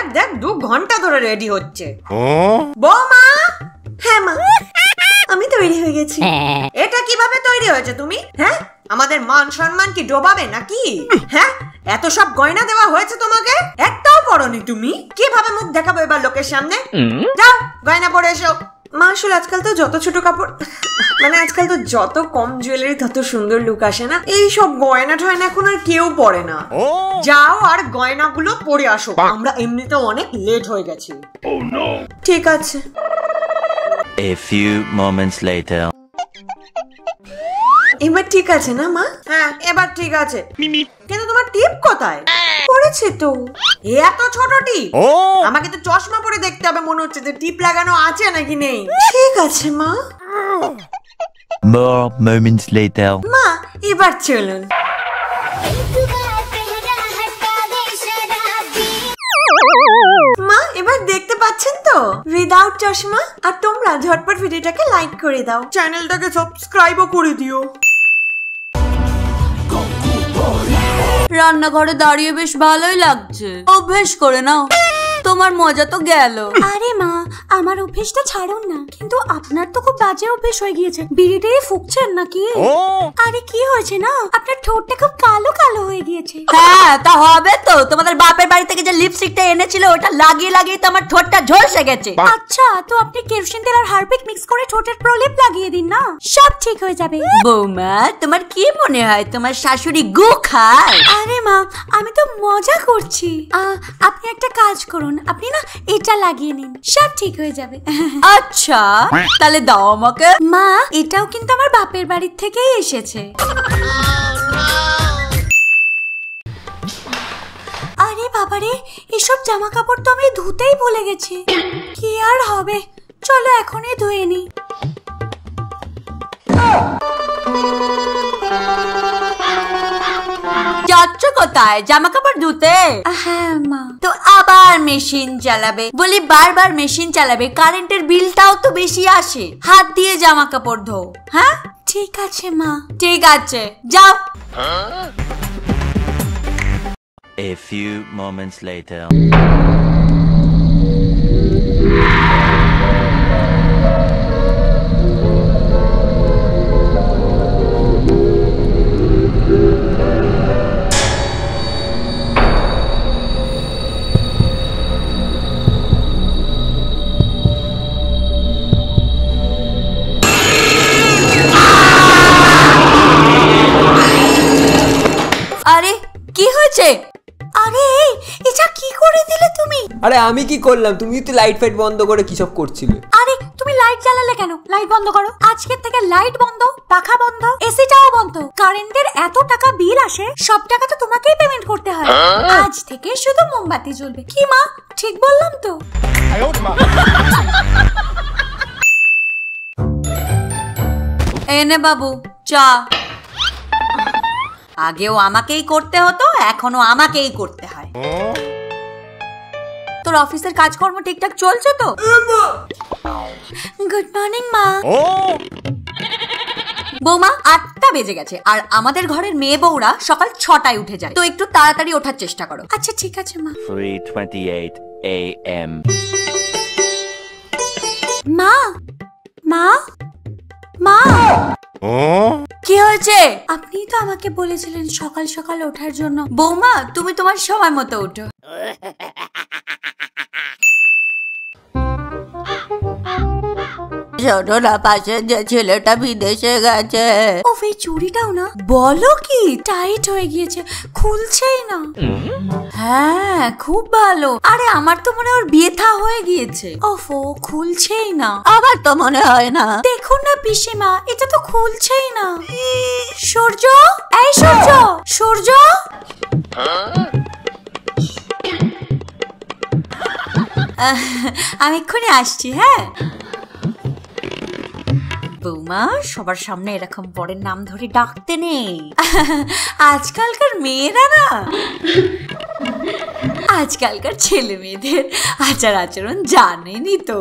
দেখ দেখ 2 ঘন্টা ধরে রেডি হচ্ছে। বৌমা। হ্যাঁ মা, আমি তৈরি হয়ে গেছি। এটা কিভাবে তৈরি হয়েছে তুমি? হ্যাঁ, আমাদের মান সম্মান কি ডোবাবে নাকি? হ্যাঁ, এত সব গয়না দেওয়া হয়েছে তোমাকে, একটাও পরনি তুমি। কিভাবে মুখ দেখাবো এবার লোকের সামনে? যাও গয়না পরে এসো। মা আসলে আজকাল তো যত ছোট কাপড়, মানে আজকাল তো যত কম জুয়েলারি তত সুন্দর লুক আসে না। এই সব গয়না টয়না এখন আর কেউ পরে না। যাও আর গয়নাগুলো পরে আসো, আমরা এমনিতেও অনেক লেট হয়ে গেছি। ঠিক আছে। A few moments later. এবার ঠিক আছে না মা? হ্যাঁ এবার ঠিক আছে। কিন্তু তোমার টিপ কোথায়? পড়েছে তো। এত ছোট টিপ? আমাকে তো চশমা পরে দেখতে হবে, মনে হচ্ছে যে টিপ লাগানো আছে নাকি নেই। ঠিক আছে মা। More moments later. মা এবার চলুন। মা এবার দেখতে পাচ্ছেন তো উইদাউট চশমা। আর তোমরা ঝটপট ভিডিওটাকে লাইক করে দাও, চ্যানেলটাকে সাবস্ক্রাইবও করে দিও। রান্নাঘরে দাঁড়িয়ে বেশ ভালোই লাগছে, অভ্যেস করে নাও, তোমার মজা তো গেল। আরে মা, আমার অভ্যেসটা ছাড়ুন না, কিন্তু আপনার তো খুব বাজে অভ্যেস হয়ে গিয়েছে। বিড়িতে ফুঁকছেন নাকি? আরে কি হয়েছে না, আপনার ঠোঁটটা খুব কালো কালো হয়ে গিয়েছে। হ্যাঁ তা হবে তো, তোমাদের বাপের বাড়ি থেকে যে লিপস্টিকটা এনেছিল ওটা লাগিয়ে লাগিয়ে তো আমার ঠোঁটটা ঝলসে গেছে। আচ্ছা, তো আপনি কেরোসিন তেল আর হারপিক মিক্স করে ঠোঁটের প্রলেপ লাগিয়ে দিন না, সব ঠিক হয়ে যাবে। বৌমা তোমার কি মনে হয় তোমার শাশুড়ি গু খায়? আরে মা, আমি তো মজা করছি। আপনি একটা কাজ করুন, আপনি না এটা লাগিয়ে নিন, সব ঠিক হয়ে যাবে। আচ্ছা তাহলে দাও আমাকে। মা এটাও কিন্তু আমার বাপের বাড়ির থেকেই এসেছে। আরে বাবারে, এসব জামা কাপড় তো আমি ধুতেই ভুলে গেছি। কি আর হবে, চলো এখনই ধুয়ে নি। যাচ্ছ কোথায়? জামা কাপড় ধুতে? হ্যাঁ মা। তো আবার মেশিন চালাবে? বলি বারবার মেশিন চালাবে, কারেন্টের বিলটাও তো বেশি আসে। হাত দিয়ে জামা কাপড় ধো। হ্যাঁ ঠিক আছে মা। ঠিক আছে, যাও। A few moments later. আরে কি হয়েছে? আরে এটা কি করে দিলে তুমি? আরে আমি কি করলাম? তুমি তো লাইট ফাইট বন্ধ করে কি সব করছিলে? আরে তুমি লাইট জ্বালালে কেন? লাইট বন্ধ করো। আজকের থেকে লাইট বন্ধ, পাখা বন্ধ, এসিটাও বন্ধ। কারেন্টের এত টাকা বিল আসে, সব টাকা তো তোমাকেই পেমেন্ট করতে হয়। আজ থেকে শুধু মোমবাতি জ্বলবে। কি মা, ঠিক বললাম তো? এনে বাবু চা। আগেও আমাকেই করতে হতো, এখনো আমাকেই করতে হয়। তোর অফিসের কাজকর্ম ঠিকঠাক চলছে তো? গুড মর্নিং মা। বৌমা 8টা বেজে গেছে, আর আমাদের ঘরের মেয়ে বউরা সকাল 6টায় উঠে যায়, তো একটু তাড়াতাড়ি ওঠার চেষ্টা করো। আচ্ছা ঠিক আছে মা। 3:28 a.m. মা মা মা, কি হয়েছে? আপনি তো আমাকে বলেছিলেন সকাল সকাল ওঠার জন্য। বৌমা তুমি তোমার সময় মতো ওঠো। ছোটরা পাশে যে ছেলেটা বিদেশে গেছে, ও এই চুড়িটাও না বলো কি টাইট হয়ে গিয়েছে, খুলছেই না। হ্যাঁ খুব ভালো। আরে আমার তো মনে হয় ওর বিয়ে থা হয়ে গিয়েছে। ওফো, খুলছেই না। আমার তো মনে হয় না। দেখুন না পিসিমা, এটা তো খুলছেই না। সূর্য, এই সূর্য, সূর্য। আমি এক্ষুনি আসছি। হ্যাঁ বৌমা, সবার সামনে এরকম বড়ের নাম ধরে ডাকতে নেই। আজকালকার মেয়েরা না, আজকালকার ছেলে মেয়েদের আচার আচরণ জানেনি তো।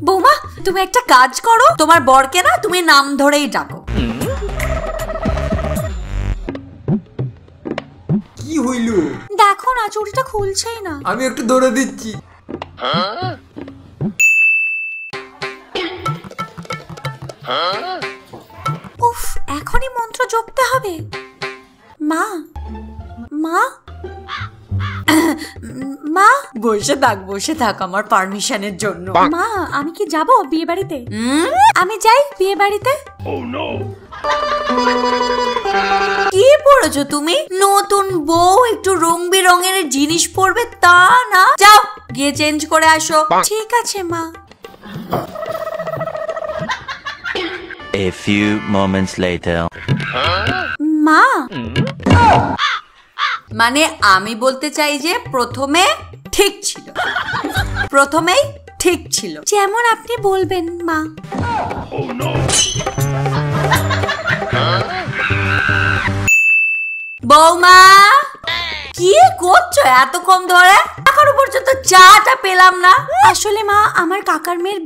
বৌমা তুমি একটা কাজ করো, তোমার বরকে না তুমি নাম ধরেই ডাকো। কি হইল? দেখো না চুড়িটা খুলছেই না। আমি একটু ধরে দিচ্ছি। উফ, এখনই মন্ত্র জপতে হবে। মা মা মা বসে থাক আমার পারমিশনের জন্য। মা আমি কি যাব বিয়ে বাড়িতে? আমি যাই বিয়ে বাড়িতে। কি পড়েছো তুমি? নতুন বউ একটু রং বেরঙের জিনিস পরবে তা না? যাও গিয়ে চেঞ্জ করে আসো। ঠিক আছে মা। A few moments later. মা মানে আমি বলতে চাই যে প্রথমেই ঠিক ছিল। যেমন আপনি বলবেন মা। বৌমা কি করছো এতক্ষণ ধরে? এখনো পর্যন্ত চাটা পেলাম না। আসলে মা আমার কাকার মেয়ের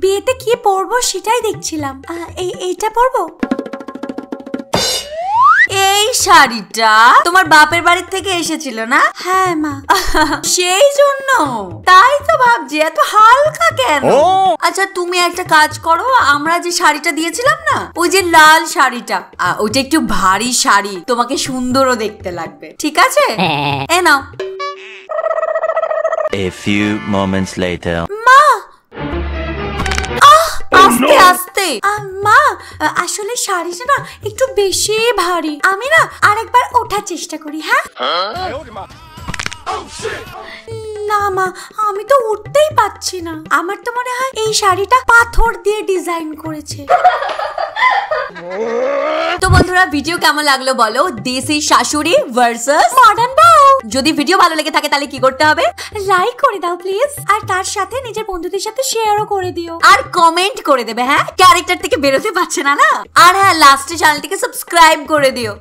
বিয়েতে কি পরবো সেটাই দেখছিলাম। এইটা পরবো। এই শাড়িটা তোমার বাপের বাড়ি থেকে এসেছিল না? হ্যাঁ মা। সেই জন্য তাই তো ভাবছি এত হালকা কেন। আচ্ছা তুমি একটা কাজ করো, আমরা যে শাড়িটা দিয়েছিলাম না, ওই যে লাল শাড়িটা, ওইটা একটু ভারী শাড়ি, তোমাকে সুন্দরও দেখতে লাগবে, ঠিক আছে? এ নাও। A few moments later. মা আস্তে আস্তে। মা আসলে শাড়িটা না একটু বেশি ভারী, আমি না আরেকবার ওঠার চেষ্টা করি। হ্যাঁ না মা আমি তো উঠতেই পাচ্ছি না। আমার তো মনে হয় এই শাড়িটা পাথর দিয়ে ডিজাইন করেছে। তো বন্ধুরা ভিডিও কেমন লাগলো বলো? দেশি শাশুড়ি ভার্সেস মডার্ন বউ। যদি ভিডিও ভালো লেগে থাকে তাহলে কি করতে হবে? লাইক করে দাও প্লিজ, আর তার সাথে নিজের বন্ধুদের সাথে শেয়ারও করে দিও, আর কমেন্ট করে দেবে। হ্যাঁ ক্যারেক্টার থেকে বেরোতে পারছে না। আর হ্যাঁ লাস্টে চ্যানেলটিকে সাবস্ক্রাইব করে দিও।